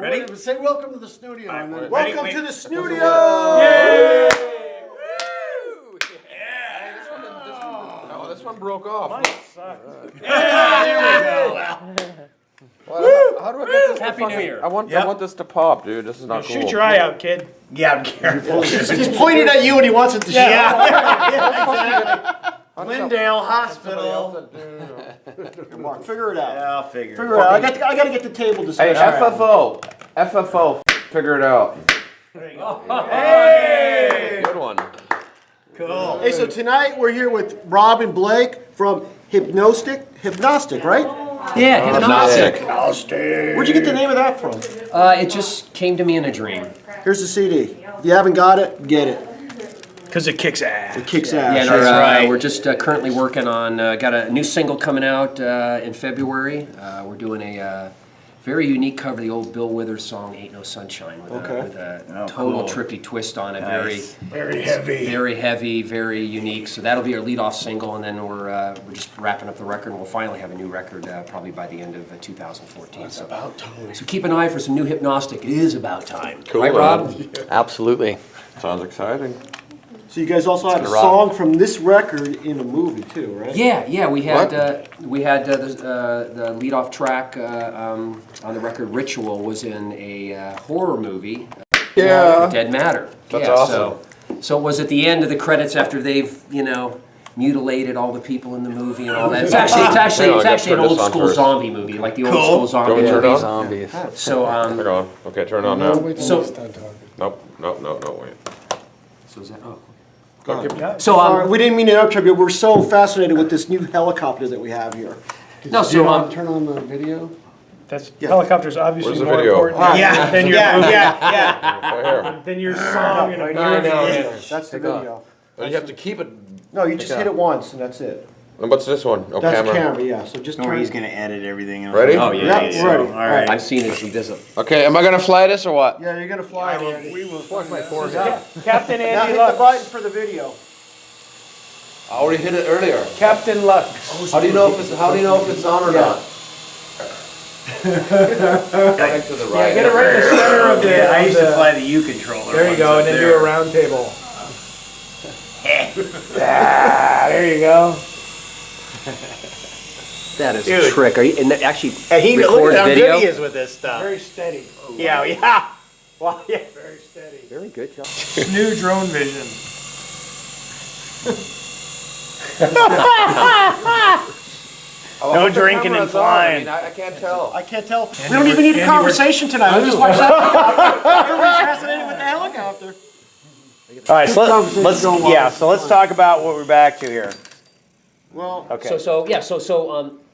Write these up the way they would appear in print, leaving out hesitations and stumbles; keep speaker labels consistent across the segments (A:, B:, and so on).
A: Ready?
B: Say welcome to the SNEWDIO.
A: Right,
B: Welcome
A: ready?
B: to the SNEWDIO!
A: Yay!
C: Oh, this one broke off.
A: Mine sucked.
C: Well, how do I get this to
D: Happy New Year.
C: I want this to pop, dude. This is not cool.
A: Shoot your eye out, kid.
D: Yeah, I'm careful.
B: He's pointing at you and he wants it to shoot.
D: Glendale Hospital.
B: Mark, figure it out.
D: Yeah, I'll figure
B: Figure it out. I got to get the table to
C: Hey, FFO, figure it out.
A: There you go.
C: Hey! Good one.
D: Cool.
B: Hey, so tonight we're here with Rob and Blake from Hipnostic, right?
D: Yeah,
C: Hipnostic.
B: Where'd you get the name of that from?
D: It just came to me in a dream.
B: Here's the CD. If you haven't got it, get it.
A: Because it kicks ass.
B: It kicks ass.
D: Yeah, that's right. We're just currently working on, got a new single coming out in February. We're doing a very unique cover of the old Bill Withers song, Ain't No Sunshine, with a total trippy twist on it.
A: Nice. Very heavy.
D: Very heavy, very unique. So that'll be our lead-off single, and then we're just wrapping up the record, and we'll finally have a new record probably by the end of 2014.
B: It's about time.
D: So keep an eye for some new Hipnostic. It is about time.
C: Cool,
D: right, Rob?
E: Absolutely.
C: Sounds exciting.
B: So you guys also have a song from this record in a movie too, right?
D: Yeah. We had the lead-off track on the record. Ritual was in a horror movie. Dead Matter.
C: That's awesome.
D: So it was at the end of the credits after they've mutilated all the people in the movie and all that. It's actually an old school zombie movie, like the old school zombie movies.
E: Zombies.
D: So
C: Turn it on. Okay, turn it on now.
D: So
C: Nope, wait.
D: so is that
B: Sorry, we didn't mean to interrupt you, but we're so fascinated with this new helicopter that we have here. Turn on the video.
A: That's helicopter's obviously
C: Where's the
A: more
C: video?
A: important than your
C: Right
A: than your song and a movie.
B: That's the video.
C: here. You have to keep it.
B: No, you just hit it once and that's it.
C: And what's this one? Oh,
B: That's
C: camera.
B: camera, yeah. So just
F: Or
B: turn.
F: he's gonna edit everything. And
C: Ready?
F: Oh
B: Yeah,
F: yeah.
B: ready.
F: All right.
D: I've seen it. He does it.
C: Okay, am I gonna fly this or what?
B: Yeah, you're gonna fly it. Andy.
F: We will.
A: Captain
B: Now
A: Andy
B: hit the
A: Lux.
B: button for the video.
C: I already hit it earlier.
A: Captain Lux.
C: How do you know if it's on or not? Back to the right.
A: Yeah, get it right in the center of the.
F: Yeah, I used to fly the U controller.
A: There you go, and then do a round table. There you go.
E: That is
F: Dude.
E: a trick. Are you, and that actually
F: And he look
E: record
F: at how
E: video?
F: good he is with this stuff.
A: Very steady.
F: Yeah. Well, yeah.
A: Very steady.
E: Very good job.
A: New drone vision.
F: No drinking and flying.
C: I can't tell.
B: I can't tell. We don't even need a conversation tonight. We'll just watch that. Everybody's fascinated with the helicopter.
F: All right, so let's talk about what we're back to here.
B: Well,
F: Okay.
D: So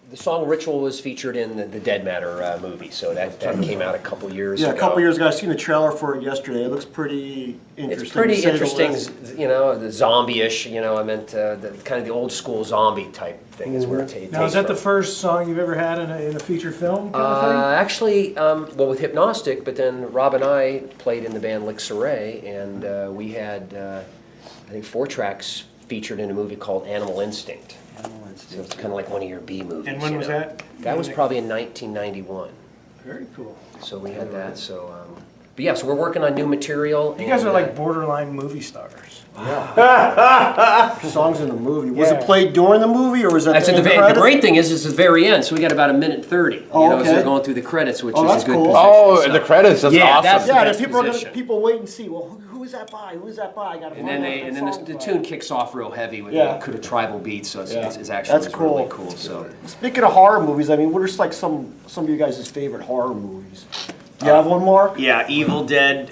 D: the song Ritual was featured in the Dead Matter movie. So that came out a couple years ago.
B: yeah, a couple years ago, I seen a trailer for it yesterday. It looks pretty interesting.
D: It's pretty
B: to say the
D: interesting,
B: least.
D: the zombie-ish, I meant the kind of the old school zombie type thing is where it takes
A: Now, is that the
D: from.
A: first song you've ever had in a feature film kind of
D: Actually, with Hipnostic, but then Rob and I played in the band Lixeray, and we had, I think, 4 tracks featured in a movie called Animal Instinct. So it's kind of like one of your B movies.
A: And when was that?
D: That was probably in 1991.
A: Very cool.
D: So we had that. So, but yeah, so we're working on new material.
A: You guys are like borderline movie stars.
B: Songs in the movie. Was it played during the movie or was that
D: That's
B: the
D: at
B: end
D: the
B: credit?
D: great thing is the very end. So we got about 1:30.
B: Oh,
D: as
B: okay.
D: they're going through the credits, which
B: Oh,
D: is
B: that's
D: a good
B: cool.
D: position.
C: Oh,
D: so.
C: the credits. That's
D: Yeah,
C: awesome.
D: that's-
B: Yeah,
D: best
B: and people are
D: position.
B: people wait and see. Well, who is that by? Who is that by? I gotta
D: And
B: find
D: then
B: out that
D: the
B: song
D: tune kicks off real heavy with a tribal beat, so it's actually
B: That's
D: really
B: cool.
D: cool. So
B: Speaking of horror movies, I mean, what are like some of you guys' favorite horror movies? Do you have one, Mark?
F: Yeah, Evil Dead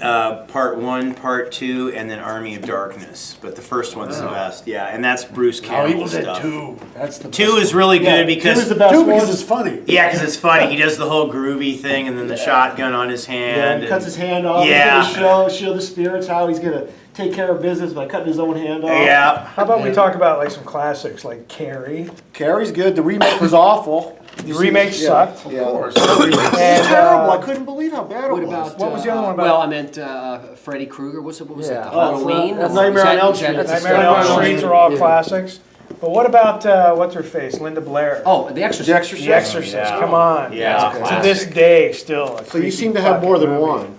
F: Part 1, Part 2, and then Army of Darkness. But the first one's the best. Yeah, and that's Bruce Campbell stuff.
A: 2.
B: That's the
F: 2 is really good because
B: Two is the best one.
A: Because it's funny.
F: yeah, because it's funny. He does the whole groovy thing, and then the shotgun on his
B: Yeah,
F: hand.
B: he cuts his hand off.
F: Yeah.
B: He's gonna show the spirits how he's gonna take care of business by cutting his own hand off.
F: Yeah.
A: How about we talk about like some classics like Carrie?
B: Carrie's good. The remake was awful.
A: The remake sucked.
B: Yeah.
C: course.
B: It's terrible. I couldn't believe how bad it
D: what
B: was.
D: about
A: What was the other one about?
D: Well, I meant Freddy Krueger. What was it? The
E: Yeah.
D: Halloween.
B: Nightmare on Elm Street.
A: Nightmare on Elm Streets are all classics. But what about, what's her face, Linda Blair?
D: Oh, The Exorcist.
B: The Exorcist.
A: The Exorcist, come on.
F: Yeah, it's a
A: To
F: classic.
A: this day, still. a
B: So you
A: creepy
B: seem to have more
A: fucking
B: than
A: movie.
B: one.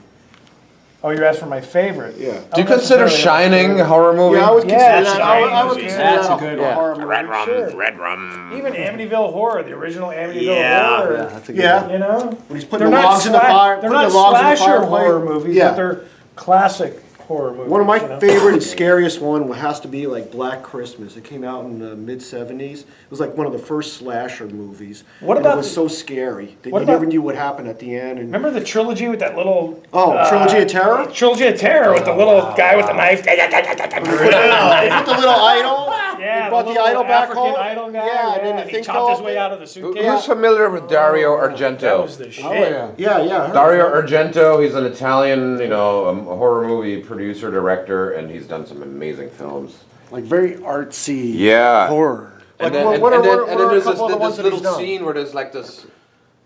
A: Oh, you asked for my favorite?
B: Yeah.
C: Do you consider Shining a horror movie?
B: Yeah, I would consider
A: that's
B: that.
A: a
B: I
A: great
B: would
A: movie.
B: consider
A: That's
B: that
A: a good
B: a
A: one.
B: horror movie.
F: Red rum,
A: Sure.
F: red rum.
A: Even Amityville Horror, the original Amityville
F: Yeah.
A: Horror.
B: That's a good one.
A: You know?
B: When he's putting the logs in the fire,
A: They're
B: putting
A: not
B: the logs in the
A: slasher
B: fireplace.
A: horror movies,
B: Yeah.
A: but they're classic horror movies.
B: One of my
A: you know?
B: favorite and scariest one has to be like Black Christmas. It came out in the mid-70s. It was like one of the first slasher movies.
A: What
B: And
A: about
B: it was
A: the-
B: so scary that
A: what
B: you
A: about-
B: never knew what happened at the end. And
A: Remember the trilogy with that little...
B: Trilogy of Terror?
A: Trilogy of Terror with the little guy with the knife.
B: They put the little idol.
A: Yeah,
B: They brought the
A: little
B: idol back
A: African
B: home.
A: idol guy.
B: Yeah, and then the
A: he
B: thing
A: chopped
B: fell
A: his
B: off.
A: way out of the suitcase.
C: Who's familiar with Dario Argento?
A: That was the shit.
B: Yeah, yeah. I heard
C: Dario
B: of that.
C: Argento, he's an Italian, horror movie producer, director, and he's done some amazing films.
G: Like very artsy
C: Yeah.
G: horror.
B: Like,
C: And then,
B: what
C: and,
B: are-
C: and then,
B: what
C: and
B: are
C: then
B: a
C: there's
B: couple of the
C: this
B: ones that
C: little
B: he's done?
C: scene where there's like this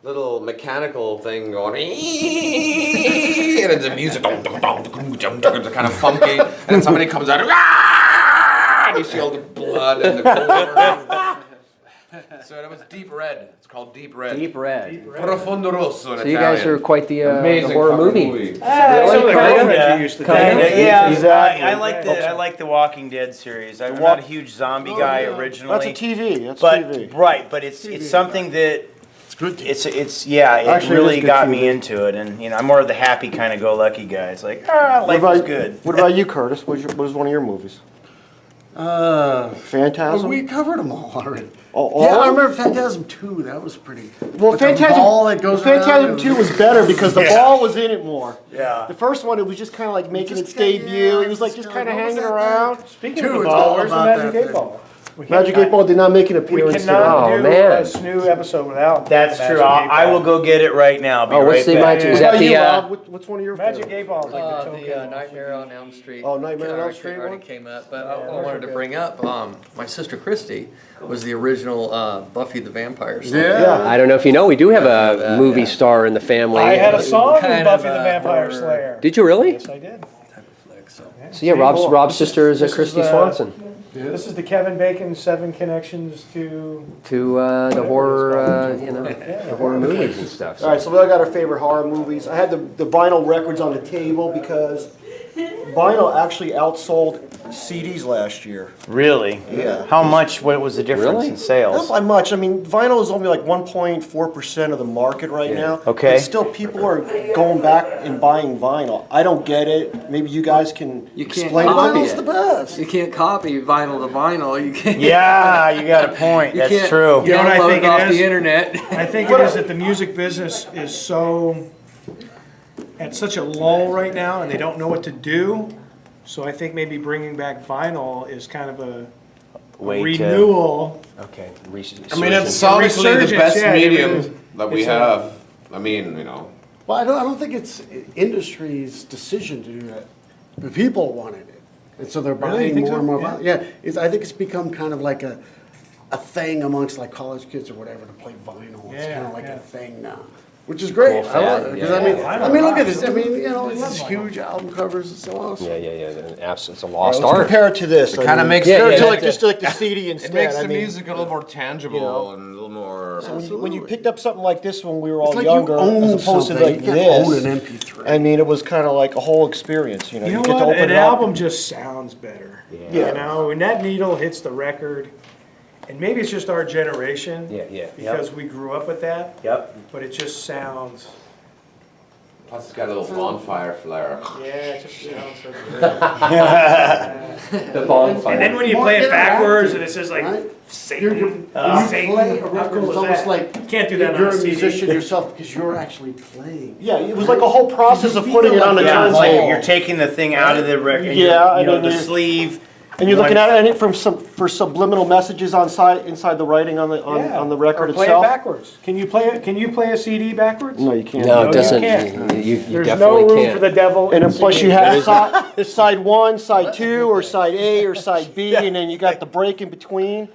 C: little mechanical thing going, and it's the music, it's kind of funky, and then somebody comes out, and you see all the blood and the gore. So that was Deep Red. It's called Deep Red.
D: Deep Red.
C: Profondo Rosso in
D: So you guys
C: Italian.
D: are quite the
C: Amazing
D: horror
C: fucking
D: movie.
A: Some of the girlfriends you used to
D: Kinda.
A: date.
F: Yeah,
B: Exactly.
F: I like the Walking Dead series. I'm not a huge zombie guy originally.
B: That's a TV. That's
F: but
B: TV.
F: right, but it's something that
G: It's good.
F: it's yeah, it
B: Actually, it
F: really
B: is good
F: got
B: TV.
F: me into it, and I'm more of the happy kind of go lucky guy. It's like life is good.
B: What about you, Curtis? What was one of your movies? Phantasm?
G: We covered them all already.
B: All
G: Yeah,
B: of
G: I
B: them?
G: remember Phantasm 2. That was pretty.
B: Well,
G: With the
B: Phantasm,
G: ball that goes
B: Phantasm
G: around
B: 2 was better because the ball was in it more.
F: Yeah.
B: The first one, it was just kind of like making its
G: Just kinda-
B: debut.
G: yeah,
B: It was like
G: just
B: just kind of
G: what was
B: hanging
G: that
B: around.
A: Speaking
G: Two,
A: of the
G: it's
A: ball,
G: all
A: where's the
G: about
A: Magic
G: that
A: 8
G: thing.
A: Ball? We
B: Magic
A: cannot-
B: 8 Ball did not make an
A: We
B: appearance.
A: cannot
D: Oh,
A: do
D: man.
A: a SNEW episode without
F: That's
A: the
F: true.
A: Magic 8
F: I
A: Ball.
F: will go get it right now. Be
D: Oh, what's
F: right
D: the
F: back.
D: Magic? Is
B: What
D: that
B: about
D: the
B: you, Rob? What's one of your
A: Magic
B: favorites?
A: 8 Ball is like the
H: The
A: token.
H: Nightmare on Elm Street.
B: Oh, Nightmare on Elm
H: already-
B: Street
H: already
B: one?
H: came up, but
A: Yeah,
H: I wanted to bring up my sister Christy was the original Buffy the Vampire Slayer.
B: Yeah.
D: I don't know if you know, we do have a movie star in the family.
A: I had a song with
H: Kind
A: Buffy
H: of
A: the
H: a
A: Vampire
H: horror.
A: Slayer.
D: Did you really?
A: Yes, I did.
D: So yeah, Rob's sister is
A: this is,
D: Christy Swanson.
A: This is the Kevin Bacon 7 connections to...
D: To the horror, the horror movies and stuff.
B: All right, so we all got our favorite horror movies. I had the vinyl records on the table because vinyl actually outsold CDs last year.
F: Really?
B: Yeah.
F: How much? What was the difference
D: Really?
F: in
B: Not
F: sales?
B: by much. I mean, vinyl is only like 1.4% of the market right now.
F: Okay.
B: But still, people are going back and buying vinyl. I don't get it. Maybe you guys can
H: You can't
B: explain
H: copy
B: vinyl's
H: it.
B: the best.
H: You can't copy vinyl to vinyl. You can't.
F: Yeah, you got a point.
H: You
F: That's
H: can't
F: true.
A: You know what I
H: download
A: think
H: it
A: it
H: off
A: is?
H: the internet.
A: I think it is that the music business is so at such a lull right now, and they don't know what to do. So I think maybe bringing back vinyl is kind of a
F: Way to-
A: renewal.
D: Okay.
C: I mean, it's sonically the
A: resurgence,
C: best
A: yeah,
C: medium that we
A: it's a-
C: have. I mean,
G: Well, I don't think it's industry's decision to do that. The people wanted it, and so they're
A: Really? You
G: buying
A: think
G: more
A: so?
G: and more.
A: Yeah.
G: Yeah, I think it's become kind of like a thing amongst like college kids or whatever to play vinyl. It's
A: Yeah,
G: kind of like
A: yeah.
G: a thing now, which is great.
D: Cool
G: I love
D: fad,
G: it because
D: yeah.
G: I mean, look at this. I mean, these huge album covers and so on.
D: Yeah. It's a
B: Let's
D: lost art.
B: compare it to this.
C: it kind of makes
D: Yeah,
B: Compare it to
D: yeah,
B: like just like the CD instead.
C: it makes
B: I
C: the
B: mean,
C: music a little more tangible
B: know.
C: and a little more.
B: when you picked up something like this when we were all
G: It's like
B: younger,
G: you own
B: as opposed to
G: something.
B: like
G: You can't own
B: this,
G: an MP3.
B: I mean, it was kind of like a whole experience. You know,
A: You know
B: get to
A: what?
B: open
A: An
B: it up.
A: album just sounds better.
B: Yeah.
A: You know, when that needle hits the record, and maybe it's just our generation.
D: Yeah.
A: Because we grew up with that.
F: Yep.
A: But it just sounds.
C: Plus, it's got a little bonfire flair.
A: Yeah, it just sounds so good.
D: The bonfire.
A: And then when you play it backwards and it says like
G: Right?
A: Satan,
G: When you
A: Satan,
G: play a
A: how
G: record,
A: cool
G: it's
A: is
G: almost
A: that?
G: like
A: You can't do that
G: you're
A: on a
G: a
A: CD.
G: musician yourself because you're actually playing.
B: Yeah, it was like a whole process of
G: You
B: putting
G: feel
B: it on the
G: like-
F: Yeah, it's like
B: turntable.
F: you're taking the thing out of the record.
B: Yeah,
F: you know,
B: and
F: the
B: then
F: sleeve.
B: And you're looking at it from for subliminal messages inside the writing on the record
A: or play
B: itself.
A: it backwards. Can you play a CD backwards?
B: No, you can't.
D: No,
A: you
D: it doesn't.
A: can't.
D: You
A: There's
D: definitely
A: no room
D: can't.
A: for the devil.
B: And then
A: in
B: plus you
A: CD.
B: have side 1, side 2, or side A or side B, and then you got the break in between.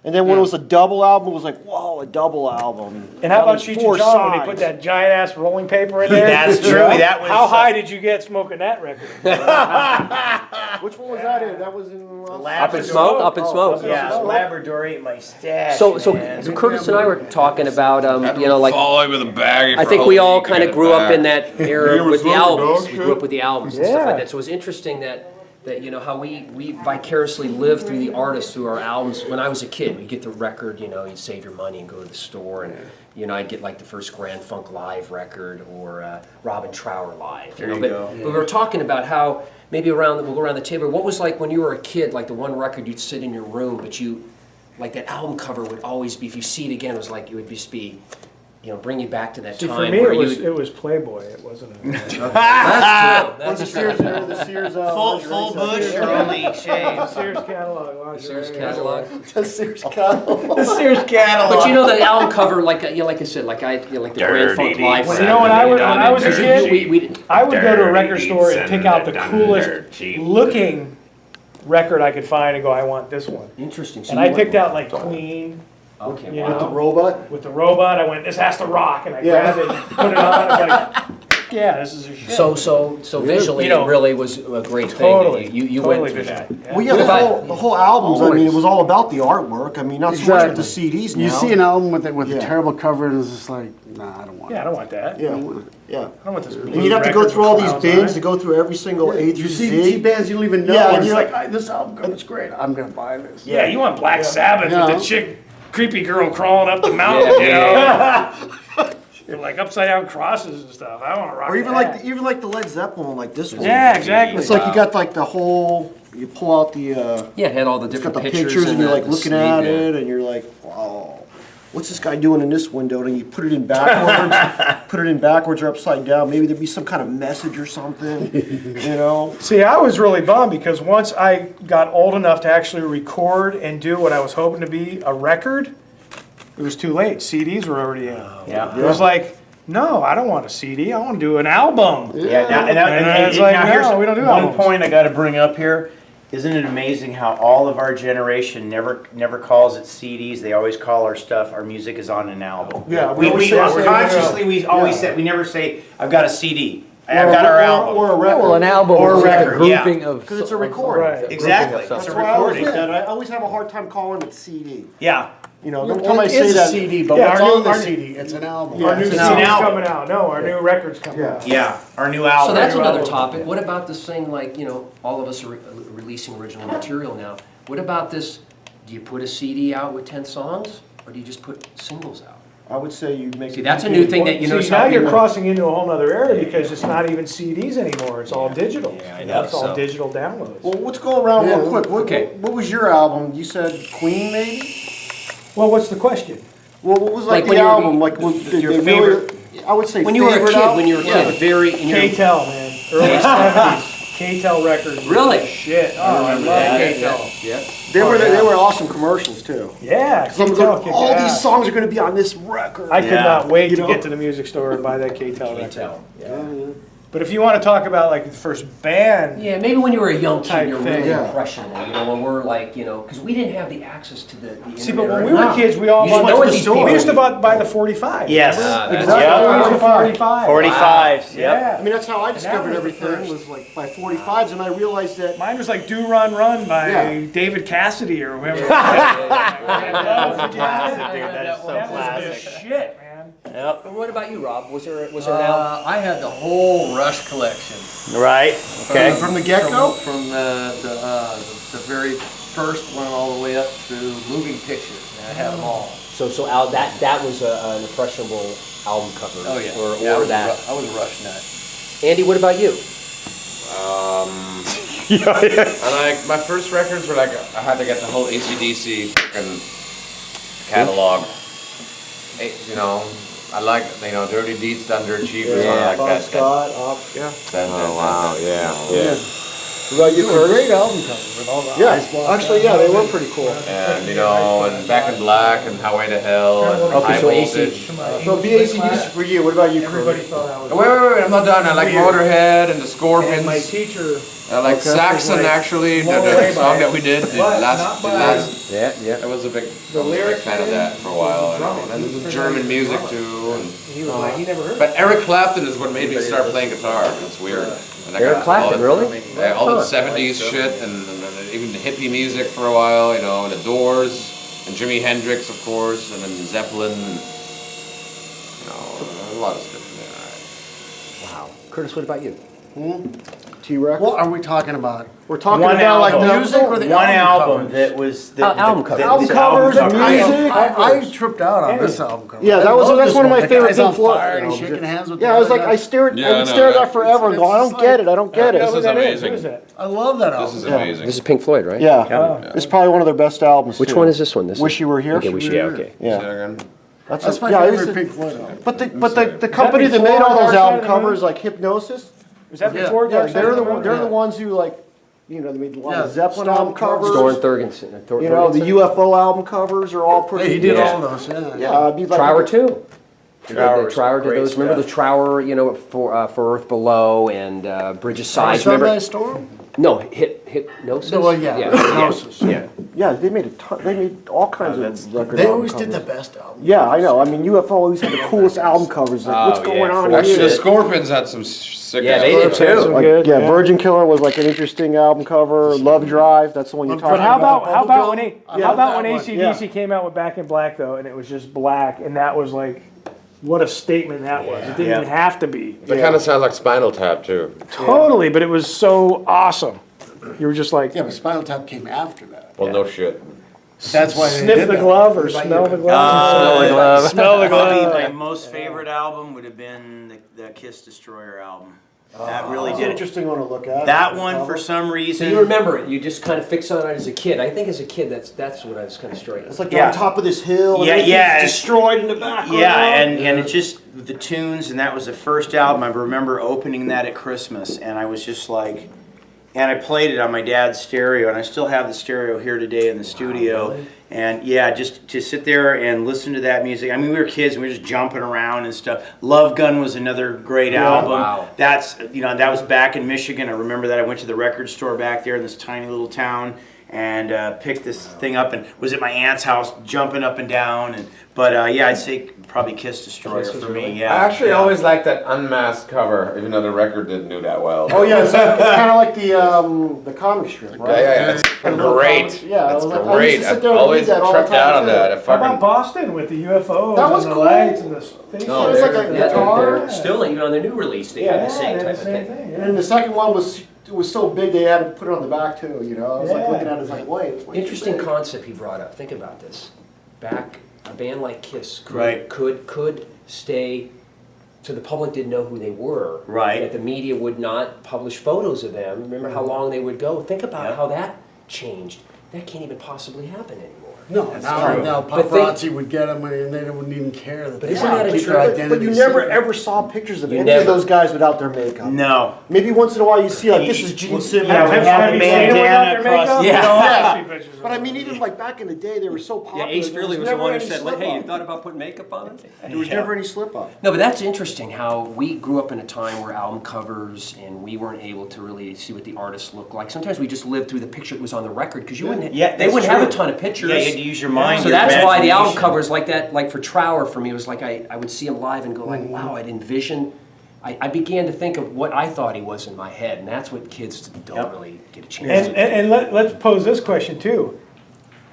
B: And then when it was a double album, it was like, whoa, a double album.
A: And how
B: That
A: about
B: was
A: Cheech
B: four
A: and Chong when they put
B: sides.
A: that giant ass rolling paper in there?
F: That's true. That was
A: How high did you get smoking that record?
B: Which one was that in? That was in...
E: Up in smoke, up in smoke.
F: Yeah, Labrador ate my stash.
D: So
F: man.
D: Curtis and I were talking about, you know, like,
C: Fall over the bag.
D: I think we all kind of grew up in that era
G: was
D: with the
G: smoking,
D: albums.
G: dog
D: We
G: shit.
D: grew up with the albums and stuff
A: Yeah.
D: like that. So it was interesting that you know, how we vicariously lived through the artists through our albums. When I was a kid, we'd get the record, you know, you'd save your money and go to the store, and, you know, I'd get like the first Grand Funk Live record or Robin Trower Live. You know, but we were talking about how maybe we'll go around the table. What was like when you were a kid, like the one record you'd sit in your room, but like that album cover would always be, if you see it again, it was like, it would just be, you know, bring you back to that
A: See,
D: time
A: for me,
D: where
A: it was Playboy. It wasn't a...
D: That's true.
B: Was
D: That's
B: the
D: true.
B: Sears, the Sears,
F: full bush or only shave?
A: Sears catalog. lingerie.
D: Sears catalog.
B: the Sears catalog.
F: The Sears catalog.
D: But you know the album cover, like like I said, like like the Grand Funk Live.
A: Well, you know, when I was a kid,
D: we
A: I would go to a record store and pick out the coolest looking record I could find and go, I want this one.
D: interesting. So
A: And
D: you
A: I
D: went-
A: picked out like Queen
D: Okay,
A: you
D: wow.
B: With the robot?
A: with the robot. I went, this has to rock, and I
B: Yeah.
A: grabbed it, and put it on. I was like, yeah, this is a shit.
D: So visually,
A: You know,
D: it really was a great
A: totally,
D: thing. You
A: totally
D: went through
A: visual.
D: that.
A: Yeah.
B: Well, yeah,
D: What
B: the
D: about-
B: whole albums, I mean, it
G: Always.
B: was all about the artwork. I mean, not so much with the CDs now.
G: You see an album with a
B: Yeah.
G: terrible cover and it's just like, nah, I don't want
A: Yeah, I
G: it.
A: don't want that.
B: Yeah, yeah.
A: I don't want this.
B: And you'd have to go through all these bins to go through every single A
G: You
B: through
G: see
B: Z.
G: bands you don't even know,
B: Yeah,
G: and
B: and
G: it's
B: you're
G: like,
B: like-
G: this album cover's great, I'm gonna buy this.
A: Yeah, you want Black Sabbath
G: Yeah.
A: with the chick, creepy girl crawling up the mountain, you know? You're like upside down crosses and stuff. I want to rock
B: Or even
A: that.
B: like the Led Zeppelin, like this one.
A: Yeah, exactly.
B: It's like you got like the whole. You pull out the.
D: Yeah, it had all the
B: It's got
D: different
B: the pictures, and
D: the-
B: you're like
D: the
B: looking
D: sleeve,
B: at
D: yeah.
B: it, and you're like, wow, what's this guy doing in this window? And you put it in backwards, put it in backwards or upside down. Maybe there'd be some kind of message or something, you know?
A: See, I was really bummed because once I got old enough to actually record and do what I was hoping to be a record, it was too late. CDs were already in.
F: Yeah.
A: It was like, no, I don't want a CD. I want to do an album.
F: Yeah, now,
A: And it's like,
F: now
A: no,
F: here's
A: we don't do
F: one
A: albums.
F: point I got to bring up here. Isn't it amazing how all of our generation never calls it CDs? They always call our stuff, our music is on an album.
B: Yeah,
F: we
B: always say it's
F: consciously we always
B: Yeah.
F: said, we never say I've got a CD. I've got our album.
B: Or a record.
E: Well, an album
F: Or a
E: is
F: record,
E: a
F: yeah.
E: grouping of...
B: Because it's a recording.
A: Right.
F: Exactly. It's
B: That's
F: a
B: why I always
F: recording.
B: did that. I always have a hard time calling it CD.
F: Yeah.
B: You know,
G: Well,
B: every time I
G: it
B: say
G: is
B: that.
G: a CD, but
A: Yeah,
G: what's
A: our new-
G: on the
A: our-
G: CD? It's an album.
B: Yeah,
A: Our new
B: it's
A: CD's
B: an
F: album.
A: coming out. No, our new record's coming
B: Yeah.
A: out.
F: Yeah. Our new album.
D: So that's
A: New
D: another
A: album.
D: topic. What about this thing, like, you know, all of us are releasing original material now. What about this, do you put a CD out with 10 songs, or do you just put singles out?
B: I would say you make.
D: See, that's a new thing that you know.
A: See, now you're crossing into a whole nother area because it's not even CDs anymore. It's all digital.
F: Yeah, I know,
A: It's all
F: so.
A: digital downloads.
B: Well, let's go around
G: Yeah.
B: real quick.
D: Okay.
B: What was your album? You said Queen, maybe?
A: Well, what's the question?
B: Well, what was
D: Like
B: like
D: when
B: the
D: you were-
B: album? Like what,
F: your
B: they
F: favorite-
B: Really, I would say
D: When you were a
B: favorite
D: kid,
B: album?
D: when you were a kid, very, in your,
A: K-Tel, man. Early 70s. K-Tel records.
D: Really?
A: Shit. Oh, I love
D: Yeah,
A: K-Tel.
D: yeah.
B: They were awesome commercials too.
A: Yeah,
B: Some of
A: K-Tel
B: the-
A: kicked
B: all
A: ass.
B: these songs are going to be on this record.
A: I could
F: Yeah.
A: not wait
B: You
A: to
B: know?
A: get to the music store and buy that K-Tel record.
D: K-Tel.
A: But if you want to talk about like the first band,
D: Yeah, maybe when you were a young kid,
A: Type
D: you're
A: thing.
D: really
B: Yeah.
D: impressionable. You know, when we're like, you know, because we didn't have the access to the
A: see, but
D: internet
A: when
D: or
A: we were
D: anything.
A: kids, we all
D: You just
A: bought
D: know
A: the
D: what these
A: store.
D: people-
A: We used to buy the 45.
F: Yes.
A: Remember?
B: Exactly.
A: Yeah,
B: Yeah.
A: we used to 45.
F: 45s. Yep.
A: Yeah.
B: I mean, that's how I discovered
A: was the
B: everything.
A: first.
B: Was like by 45s, and I realized that.
A: Mine was like Do Run Run by
B: Yeah.
A: David Cassidy or whoever.
F: That is so
A: That was the
F: classic.
A: shit, man.
F: Yep.
D: But what about you, Rob? Was there an album?
H: I had the whole Rush collection.
F: Right. Okay.
B: From the get-go?
H: From the very first one all the way up through moving pictures. And I had them all.
D: So Al, that was an impressionable album cover.
H: Oh yeah.
D: Or
H: Yeah, I was
D: that.
H: I was a Rush nut.
D: Andy, what about you?
C: And my first records were like, I had to get the whole AC/DC fucking catalog. You know, I like, you know, Dirty Deeds Done Dirt Cheap or something like
B: Bob
C: that.
B: Scott, yeah.
C: Oh wow, yeah.
B: about you,
G: You were a
B: Curtis?
G: great album cover with all the
B: Yeah,
G: eyes blocked
B: actually,
G: out.
B: yeah, they were pretty cool.
C: And and Back in Black and Highway to Hell and High
D: so
C: Voltage.
B: So BACDC for you, what about you,
A: Everybody
B: Curtis?
A: thought I was.
C: Wait, I'm not done. I like
A: Weird.
C: Motorhead and the
A: And
C: Scorpions.
A: my teacher,
C: I like Saxon
A: like,
C: actually, the,
A: blown
C: the
A: away by
C: song
A: it.
C: that we did, the
A: But
C: last,
A: not
C: the
A: by-
C: last.
D: Yeah, yeah.
C: I was a big
A: lyrics
C: fan of that for a while. And there's some German music too. And,
A: he was like, he never heard.
C: but Eric Clapton is what made me start playing guitar. It's weird. And I
D: Eric
C: got
D: Clapton,
C: all the-
D: really?
C: Yeah, all the
D: Huh.
C: 70s shit and even the hippie music for a while, and the Doors and Jimi Hendrix, of course, and then Zeppelin, and, a lot of stuff in there.
D: Wow. Curtis, what about you?
B: T-Rex?
G: What are we talking about?
B: We're talking
F: One
B: about like
F: album.
B: the
G: Music or the
F: One album
G: album covers?
F: that was
D: Album covers.
B: Album covers,
F: album
B: music.
G: I tripped out on this album cover.
B: Yeah,
G: I
B: that was-
G: love
B: that's
G: this
B: one of my
G: The
B: favorite
G: guy's
B: Pink
G: on
B: Floyd
G: fire and he's
B: albums.
G: shaking hands with
B: Yeah,
G: the
B: I was
G: other
B: like,
G: guy.
B: I stared,
C: Yeah,
B: I would
C: no,
B: stare at
C: that-
B: that forever and go, I don't get it, I don't get
C: This
B: it.
C: is amazing.
A: Who is that?
G: I love that
C: This
G: album.
C: is amazing.
D: This is Pink Floyd, right?
B: Yeah, it's probably one of their best albums.
D: Which
B: too.
D: one is this one? This
B: Wish
D: is-
B: You Were Here?
D: Okay, Wish You Were Here. Okay.
B: Yeah,
C: Say that again?
G: That's my
B: yeah, I used
G: favorite
B: to-
G: Pink Floyd album.
B: But the company that made
A: before
B: all those
A: Dark Side
B: album
A: of the Moon?
B: covers, like Hypnosis,
A: Was that
G: Yeah.
A: before
B: yeah,
A: Dark Side
B: they're
A: of
B: the
A: Moon?
B: they're the ones who like, they made a lot of
G: Yeah,
B: Zeppelin
G: Storm
B: album covers.
D: Storm Thurgenson.
B: The UFO album covers are all pretty.
G: Yeah, he did
D: Yeah.
G: all those, yeah.
B: Yeah, it'd be like
D: Trower too.
F: Trower's
D: Trower did
F: great
D: those. Remember the
F: stuff.
D: Trower, for Earth Below and Bridge of Sighs.
G: Sunrise
D: Remember?
G: Storm?
D: No, Hypnosis.
G: No, well, yeah. Hypnosis.
D: Yeah.
B: Yeah, they made they made all kinds of record
G: They
B: album
G: always did the
B: covers.
G: best album.
B: Yeah, I know. I mean, UFO always had the coolest album covers. Like, what's going on
C: Actually,
B: here?
C: the Scorpions had some sick
D: Yeah, they
C: albums.
D: did too.
B: Like,
A: Good,
B: yeah,
A: yeah.
B: Virgin Killer was like an interesting album cover. Love Drive, that's the one you're
G: Love
B: talking
G: Drive.
A: How
B: about.
A: about when
G: Yeah.
A: how about when
G: Yeah.
A: AC/DC came out with Back in Black though, and it was just black, and that was like, what a statement that was. It didn't
F: Yeah.
A: even have to be.
C: That kind of sounds like Spinal Tap too.
A: Totally, but it was so awesome. You were just like,
G: Yeah, but Spinal Tap came after that.
C: Well, no shit.
G: That's why they
A: sniff
G: did
A: the
G: that.
A: glove or smell the glove. Smell the
F: Probably
A: glove.
F: my most favorite album would have been the Kiss Destroyer album. That really
B: It's an
F: did.
B: interesting one to look at.
F: That one, for some
D: So
F: reason.
D: you remember it. You just kind of fix on it as a kid. I think as a kid, that's what I was kind of struck.
B: It's like
F: Yeah.
B: on top of this hill, and
F: Yeah,
B: everything's
F: yeah, it's-
B: destroyed in the background.
F: Yeah, and it's just the tunes, and that was the first album. I remember opening that at Christmas, and I was just like, and I played it on my dad's stereo, and I still have the stereo here today in the studio. And yeah, just to sit there and listen to that music. I mean, we were kids, and we were just jumping around and stuff. Love Gun was another great album.
D: Wow.
F: That's, that was back in Michigan. I remember that I went to the record store back there in this tiny little town and picked this thing up and was at my aunt's house jumping up and down. But yeah, I'd say probably Kiss Destroyer for me. Yeah.
C: I actually
F: yeah.
C: always liked that unmasked cover, even though the record didn't do that well.
B: Oh yeah, it's kind of like the comic strip, right?
C: Yeah, it's great.
B: Yeah,
C: That's
B: I was like, I
C: great.
B: used to sit
C: I've
B: there and
C: always
B: read that all the
C: tripped
B: time,
C: out on
B: too.
C: that. I
A: How
C: fucking
A: about Boston with the UFOs
B: That was
A: and the
B: cool.
A: lights and the space?
C: No,
B: It was like a
D: Yeah,
B: guitar.
D: they're still, even on their new release, they had the same type of thing.
B: And then the second one was so big they had to put it on the back too. I was like
A: Yeah.
B: looking at it, it's like, wait, it's way too
D: Interesting
B: big.
D: concept he brought up. Think about this. Back, a band like Kiss
F: Right.
D: could stay, so the public didn't know who they were.
F: Right.
D: That the media would not publish photos of them. Remember how long they would go? Think about
F: Yeah.
D: how that changed. That can't even possibly happen anymore.
G: No, now
D: But
G: paparazzi would get them and they wouldn't even care. That
D: But
G: they
D: isn't
G: had
D: that
G: to
D: a
G: keep
D: trip?
G: their
B: But you
G: identity
B: never
G: secret.
B: ever saw pictures of
D: You
B: any of
D: never.
B: those guys without their makeup.
F: No.
B: Maybe once in a while you see like this is Gene Simmons.
F: Yeah, we had a bandana across.
B: Yeah. But I mean, even like back in the day, they were so popular.
E: Yeah, Ace
B: there
E: Frehley was the
B: never
E: one who
B: any
E: said,
B: slip
E: hey, you
B: up.
E: thought about putting makeup on it?
B: There was never any slip up.
D: No, but that's interesting how we grew up in a time where album covers and we weren't able to really see what the artists looked like. Sometimes we just lived through the picture that was on the record because you wouldn't.
F: Yeah,
D: they
F: that's
D: wouldn't have a
F: true.
D: ton of pictures.
F: Yeah, you had to use your mind.
D: So
F: your
D: that's why the album
F: imagination.
D: covers like that, like for Trower for me, it was like I would see him live and go like, wow, I'd envision. I began to think of what I thought he was in my head, and that's what kids don't really get a chance to do.
A: And let's pose this question too.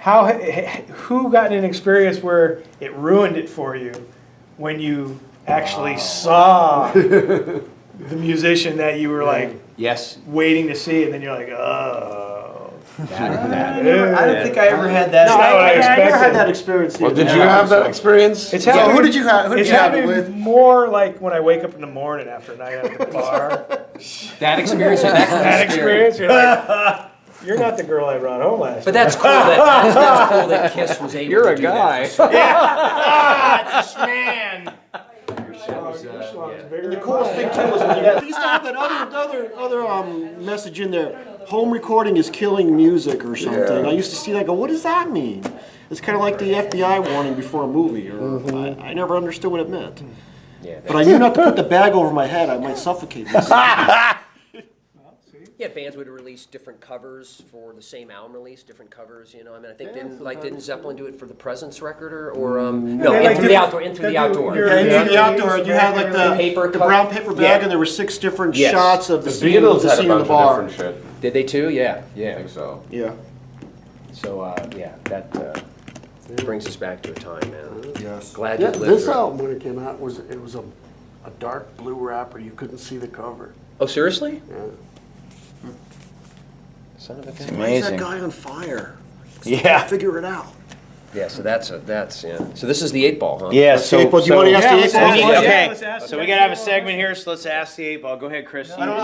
A: Who got an experience where it ruined it for you when you actually saw the musician that you were like
D: Yes.
A: waiting to see, and then you're like, oh.
F: I don't think I ever had that.
A: No, I
B: I never
A: expected.
B: had that experience.
C: Well,
B: either.
C: did you have that experience?
A: It's
G: So
A: happening.
G: who did you have? Who did
A: It's
G: you have it
A: happening
G: with?
A: more like when I wake up in the morning after a night out at the bar.
D: That experience, that kind of
A: That
D: scary.
A: experience, you're like, you're not the girl I brought home last
D: But
A: night.
D: that's cool. That's cool that Kiss was able
E: You're
D: to
E: a
D: do
E: guy.
D: that.
A: Man.
B: The coolest thing too was when you got, they used to have that other message in there. home recording is killing music or something. I used to see that. Go, what does that mean? It's kind of like the FBI warning before a movie. Or I never understood what it meant.
D: Yeah,
B: But I knew not to put the bag over my head. I might suffocate myself.
D: yeah, bands would release different covers for the same album release, different covers, I mean, I think didn't Zeppelin do it for the Presence record or no,
A: Yeah,
D: Into the Outdoor, Into the Outdoor.
B: Yeah, into the outdoor. You had like the brown paper bag, and there were 6 different
D: Yes.
B: shots of the scene,
C: Beatles
B: the
C: had a
B: scene in the
C: bunch
B: bar.
C: of different shit.
D: Did they too? Yeah,
C: I
D: yeah.
C: think so.
B: Yeah.
D: So, yeah, that brings us back to a time, man.
B: Yes.
D: Glad you
G: Yeah,
D: lived
G: this
D: through it.
G: album, when it came out, was a dark blue wrapper. You couldn't see the cover.
D: Oh, seriously?
G: Yeah.
D: Son of a gun.
B: Why is that guy on fire?
F: Yeah.
B: Figure it out.
D: Yeah, so that's yeah. So this is the 8-ball, huh?
F: Yeah,
B: Let's see, do you want to ask the
A: let's
B: 8-ball?
A: ask
F: We
A: the-
F: need-
A: yeah,
F: okay,
A: let's ask
F: so
A: the
F: we gotta have a
A: 8-ball.
F: segment here, so let's ask the 8-ball. Go ahead, Chris.
B: I don't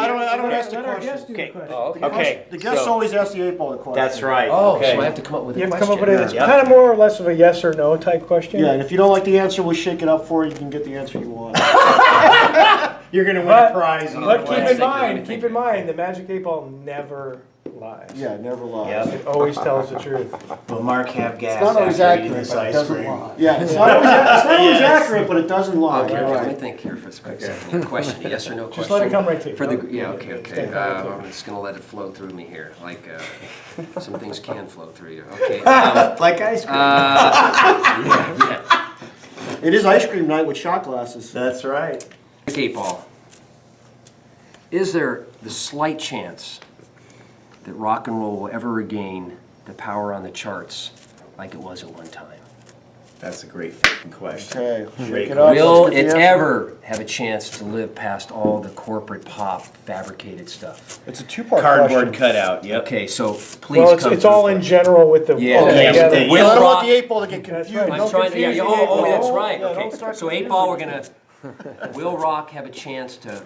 B: ask the
A: Let our
B: question.
A: guest do the
F: Okay.
A: question.
D: Oh, okay.
F: Okay.
B: The guests
F: so-
B: always ask the 8-ball the question.
F: That's right.
D: Oh,
F: Okay.
D: so I have to come up with a
A: You have to
D: question.
A: come up with a, it's
F: Yep.
A: kind of more or less of a yes or no type question.
B: Yeah, and if you don't like the answer, we'll shake it up for you. You can get the answer you want.
F: You're gonna win
A: But-
F: a prize. either
A: But
F: way.
A: keep in mind, the Magic 8-Ball never lies.
B: Yeah, never lies.
F: Yep.
A: It always tells the truth.
F: Will Mark have gas
G: It's not always
F: after eating
G: accurate,
F: this
G: but it
F: ice
G: doesn't
F: cream?
G: lie.
B: Yeah, it's not always accurate, but it doesn't lie.
D: Okay,
B: Right.
D: let me think here for a second. Question, a yes or no question?
A: Just let it come right to you.
D: For the, yeah, okay.
A: Stay calm.
D: I'm just gonna let it flow through me here, like, some things can flow through you. Okay.
F: Like ice cream.
D: Yeah.
B: It is ice cream night with shot glasses.
F: That's right.
D: 8-ball. Is there the slight chance that rock and roll will ever regain the power on the charts like it was at one time?
F: That's a great fucking question.
B: Okay,
F: Great
B: shake it up.
D: Will
B: Let's get
D: it
B: the answer.
D: ever have a chance to live past all the corporate pop fabricated stuff?
B: It's a 2-part
F: Cardboard
B: question.
F: cutout. Yep.
D: Okay, so please
A: Well,
D: come
A: it's all in general with the.
D: Yeah,
A: all
D: yeah,
A: together.
F: yeah.
D: Will
B: I don't
D: rock-
B: want the 8-ball to get
A: That's
B: confused.
A: right.
D: I'm trying to, yeah,
A: confuse
D: oh,
A: the 8-ball.
D: that's right,
B: Yeah,
D: okay.
B: don't start
D: So
B: confusing
D: 8-ball, we're
B: it.
D: gonna, will rock have a chance to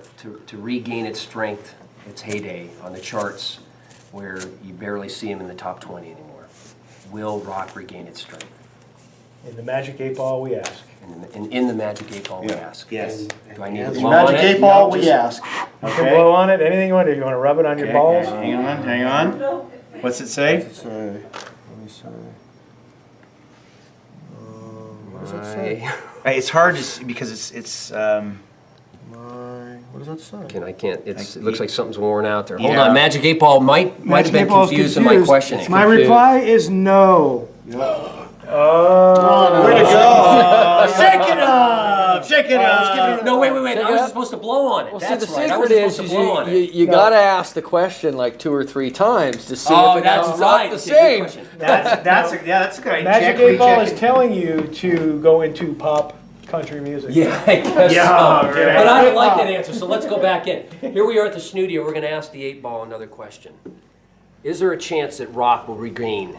D: regain its strength, its heyday on the charts where you barely see him in the top 20 anymore? Will rock regain its strength?
A: In the Magic 8-Ball, we ask.
D: In the Magic 8-ball, we
B: Yeah.
D: ask.
F: Yes.
D: Do I need to
B: The
D: blow on
B: Magic
D: it?
B: 8-ball,
D: No,
B: we
D: just-
B: ask.
A: You can blow on it, anything you want to do. You want to rub it on your
F: Okay,
A: balls?
F: Hang on, hang on. What's it say?
B: So, let me see. What does that say?
F: It's hard to see because it's
B: What does that say?
D: I can't, it looks like something's worn out there. Hold
F: Yeah.
D: on, Magic 8-ball might have
A: Magic
D: been
A: 8-Ball is
D: confused in my
A: confused.
D: questioning.
A: My reply is no. Oh.
B: Way to go!
F: shake it up, shake it up.
D: No, wait, I
E: Check it
D: wasn't
E: out.
D: supposed to blow on it.
E: Well, see,
D: That's
E: the
D: right, I
E: secret
D: wasn't
E: is,
D: supposed to blow on it.
E: you gotta ask the question like 2 or 3 times to see
D: Oh,
E: if it
D: that's
E: comes
D: right.
E: out the
D: Okay, good
E: same.
D: question.
F: That's a good idea.
A: Magic 8-Ball is telling you to go into pop country music.
D: Yeah, I guess
F: Yeah,
D: so.
F: right.
D: But I don't like that answer, so let's go back in. Here we are at the SNEWDIO, we're gonna ask the 8-ball another question. Is there a chance that rock will regain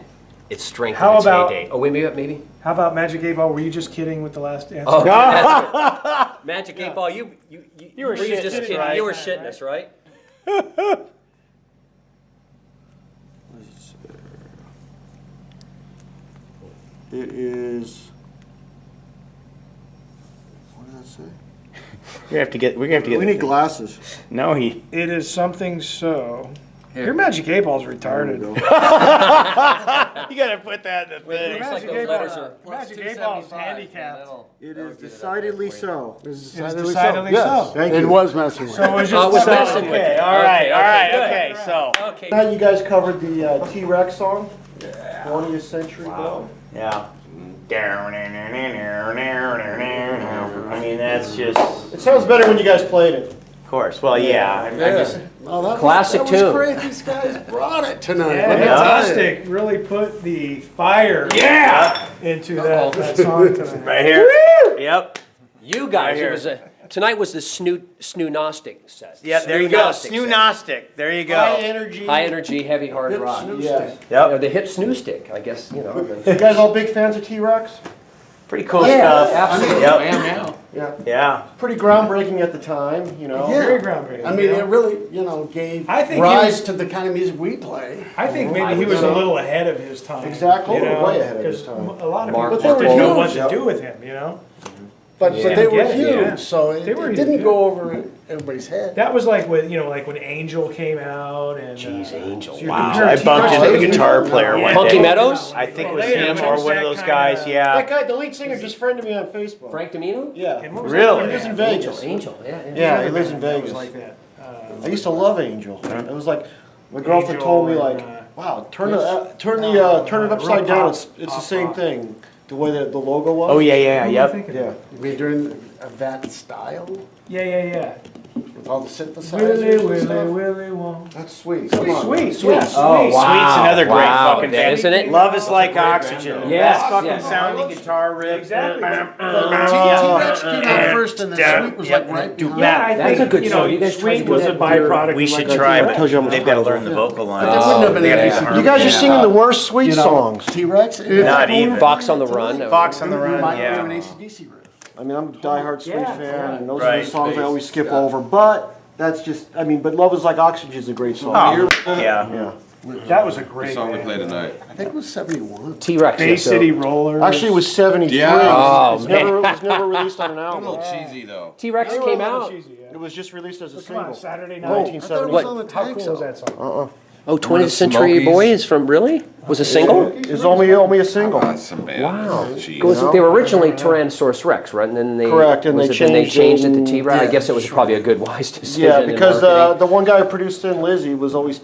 D: its strength
A: How
D: and its
A: about-
D: heyday? Oh, wait, maybe?
A: How about Magic 8-Ball? Were you just kidding with the last answer?
D: Oh, that's good. Magic 8-ball, you
A: You were
D: just
A: shitting us,
D: kidding.
A: right?
D: You were shitting us, right?
B: It is. What does that say?
F: We're gonna have to get.
B: We need glasses.
F: No, he.
A: It is something so. Your Magic 8-Ball's retarded.
F: You gotta put that in the thing.
D: Looks like
A: Magic
D: those letters are.
A: Magic 8-Ball's handicapped.
B: It is decidedly so.
A: It is decidedly
G: Yes,
A: so.
B: Thank
G: it
B: you.
G: was messing with
A: So it was just
D: Oh, it was
A: decided.
D: messing with
F: Okay,
D: you.
F: all right, all right,
D: good.
F: okay. So,
D: Okay.
B: Now you guys covered the T-Rex song. 20th Century Ball.
F: yeah. I mean, that's just.
B: It sounds better when you guys played it.
F: Of course. Well, yeah. I'm just.
G: Oh, that
D: Classic
G: was, that
D: tune.
G: was great. These guys brought it tonight.
A: Yeah,
G: Let me tell you.
A: Hipnostic really put the fire into that song tonight.
F: Right here. Yep.
D: You guys,
F: Right
D: it was tonight was the SNEWDIO set.
F: Yep. There you go. SNEWDIO. There you
B: High
F: go.
B: energy.
D: High energy, heavy hard rock.
B: Yeah.
F: Yep.
D: The hip snoo stick, I guess, you know.
B: You guys all big fans of T-Rex?
F: Pretty cool
D: Yeah,
F: stuff.
D: absolutely.
F: Yep.
B: Yeah.
F: Yeah.
B: Pretty groundbreaking at the time, you know.
G: Yeah.
A: Very groundbreaking.
G: I mean, it really, gave
A: I think
G: rise to the kind of music we play.
A: I think maybe he was a little ahead of his time.
B: Exactly.
A: You know?
B: Way ahead of his
A: 'Cause
B: time.
A: a lot of
D: Mark
A: people just
B: Wahlberg.
A: didn't know what to
B: Yep.
A: do with him, you know?
G: But
A: Yeah.
G: they were
A: Yeah, yeah.
G: huge, so it
A: They were
G: it didn't
A: huge,
G: go over everybody's head.
A: That was like when, like when Angel came out and.
D: Jeez, Angel.
A: so you're
F: Wow,
A: comparing
F: I bumped
A: T-Rex
F: into
A: to
F: the guitar
A: Angel.
F: player one
D: Punky
F: day.
D: Meadows?
F: I think it
A: Well,
F: was
A: they
F: him
A: had
F: or
A: just
F: one of
A: that
F: those
A: kinda-
F: guys,
B: That
F: yeah.
B: guy, the lead singer, just friended me on Facebook.
D: Frank Domino?
B: Yeah.
A: And what was
F: Really?
A: that
B: He lives in
A: band?
B: Vegas.
D: Angel, yeah.
B: Yeah, he lives in
A: That was
B: Vegas.
A: like that.
B: I used to love Angel. It was like my girlfriend
A: Angel
B: told me
A: and,
B: like, wow, turn it
A: real
B: upside down.
A: pop-
B: It's the
A: pop
B: same
A: rock.
B: thing. The way that the logo was.
F: Oh, yeah, yeah,
A: What am I
F: yep.
A: thinking
B: Yeah.
A: of?
G: I mean, during that style
A: Yeah.
G: with all the synthesizers
A: Willie,
G: and
A: Willie,
G: stuff.
A: Willie won't.
B: That's sweet.
A: Sweet,
B: Come on.
A: sweet,
B: Sweet.
A: yeah,
F: Oh,
A: sweet.
F: Sweet's another great
D: Wow,
F: fucking
D: that
F: band.
D: isn't it?
F: Love is like oxygen. The
D: Yes,
F: best fucking
D: yes.
F: sounding guitar riff.
A: Exactly.
G: T-Rex came out first and the Sweet was like right behind.
A: Yeah, I
D: That's
A: think,
D: a good
A: you know,
D: song. You guys tried to
A: Sweet
D: do
A: was a
D: that with your-
A: byproduct.
F: We
A: of
F: should
A: like
F: try,
A: T-Rex.
B: Tells you how much
F: they've got to
B: fun.
F: learn the vocal lines.
G: But there wouldn't have been
F: They
G: any-
F: have to
B: You guys are
F: harmony.
B: singing the worst Sweet
G: You know,
B: songs.
G: T-Rex.
F: Not even.
D: Fox on the Run.
F: Fox on the Run,
G: Might be an
F: yeah.
G: AC/DC riff.
B: I mean, I'm a diehard Sweet
A: Yeah,
B: fan, and those are
F: Right.
B: the songs I always skip over. But that's just, I mean, but Love Is Like Oxygen is a great song.
F: Oh, yeah.
B: Yeah.
A: That was a
C: What
A: great
C: song we
A: band.
C: play tonight?
G: I think it was 71.
D: T-Rex.
A: Bay
D: yeah, so-
A: City Rollers.
B: Actually, it was 73.
C: Yeah.
D: Oh,
B: it was never released on an
C: A
B: album.
C: little cheesy though.
D: T-Rex came out.
B: It was just released as a
A: Come on,
B: single.
A: Saturday night.
B: 1970.
G: was on the
A: How
G: tank
A: cool was
G: song.
A: that song?
D: Oh, 20th
C: the
D: Century
C: Smokies.
D: Boys from, really? Was a single?
B: It's only a single.
C: Some band.
D: Wow.
C: Jeez.
D: They were originally Tyrannosaurus Rex, right? And then they
B: Correct, and
D: was
B: they
D: it- then they
B: changed
D: changed it to
B: it
D: T-Rex. I
B: and-
D: guess it was probably a good, wise decision.
B: Yeah,
D: in
B: because
D: marketing.
B: the one guy who produced Thin Lizzy was always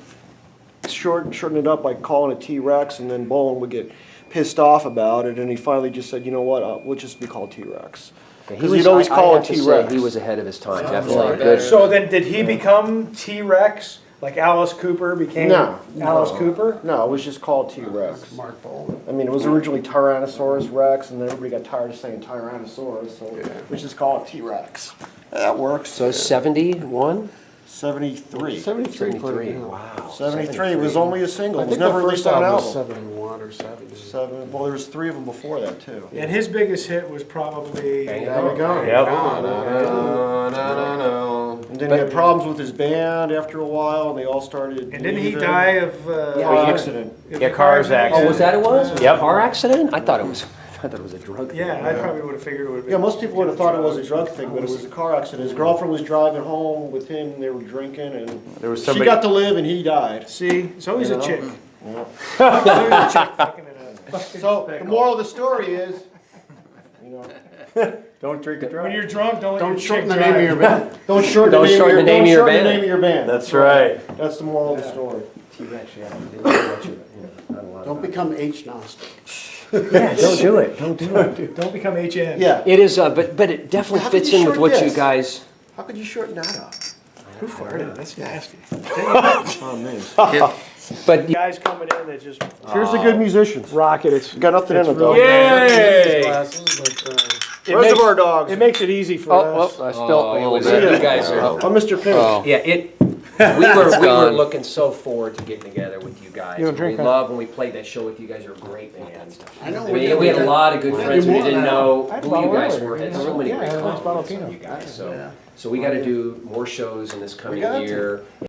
B: shorten it up by calling it T-Rex, and then Bowen would get pissed off about it, and he finally just said, you know what, we'll just be called T-Rex. Because he'd always call it
D: I have to say,
B: T-Rex.
D: He was ahead of his time,
E: Sounds
D: definitely.
E: like
D: Good.
A: So then, did he become T-Rex? Like Alice Cooper became
B: No.
A: Alice Cooper?
B: No, it was just called T-Rex.
G: Mark Bowen.
B: I mean, it was originally Tyrannosaurus Rex, and then everybody got tired of saying Tyrannosaurus, so we just call it T-Rex. That works.
D: So 71?
B: 73.
G: 73.
D: 73, wow.
B: 73 was only a single.
G: I
B: It was
G: think the
B: never
G: first
B: released on an
G: album was
B: album.
G: 71 or 70.
B: Well, there was 3 of them before that, too.
A: And his biggest hit was probably.
D: Bang It
B: There we go. And then he had problems with his band after a while, and they all started.
A: And didn't he
B: leaving.
A: die of?
B: Car accident.
F: Yeah, cars accident.
D: Oh, was that it was? Was it
F: Yep.
D: a car accident? I thought it was a drug thing.
A: Yeah, I probably would have figured it would have been.
B: Yeah, most people would have thought it was a drug thing, but it was a car accident. His girlfriend was driving home with him, and they were drinking, and
F: There was
B: she
F: somebody.
B: got to live, and he died.
A: See, it's always
B: You
A: a
B: know?
A: chick.
B: Yeah.
A: Always a chick fucking it up.
B: So the moral of the story is, you know,
F: Don't drink and
A: When
F: drive.
A: you're drunk, don't let
G: Don't
A: your
G: shorten
A: chick
G: the name of your
A: drive.
G: band.
B: don't shorten
D: Don't shorten the name of your
B: don't shorten
D: band.
B: the name of your band.
F: That's right.
B: That's the moral of the story.
D: T-Rex, yeah. They don't want you, not a lot of
G: Don't
D: time.
G: become H-Gnostic.
D: Yeah, don't do it. Don't do it.
A: Don't become HN.
B: Yeah.
D: It is, but it definitely
B: How could
D: fits
B: you
D: in with
B: short
D: what you
B: this?
D: guys.
B: How could you shorten that up?
A: Who farted? That's nasty.
B: Oh, man.
D: But
A: Guys coming in that just
B: Here's the good musicians.
A: rock it. It's
B: Got nothing in it, though.
A: Yay!
G: But,
A: It
B: Reservoir
A: makes,
B: Dogs.
A: it makes it easy for
E: Oh,
A: us.
E: oh, I spilled a little
D: you
E: bit.
D: guys are.
B: I'm Mr. Pink.
E: Oh.
D: Yeah, we were
E: gone.
D: looking so forward to getting together with you guys.
A: You don't drink,
D: We
A: huh?
D: love when we played that show with you guys. You're a great band.
G: I know.
D: We had a lot of good
G: We're
D: friends. We
G: gonna do
D: didn't
G: more
D: know
A: I had
D: who
A: Bottle
D: you guys
A: earlier,
D: were. Had
A: you
D: so
A: know?
D: many
A: Yeah,
D: great
A: I had Bottle
D: compliments on
A: Pinot.
D: you guys.
G: Yeah.
D: So we got to do more shows in this coming
B: got to.
D: year.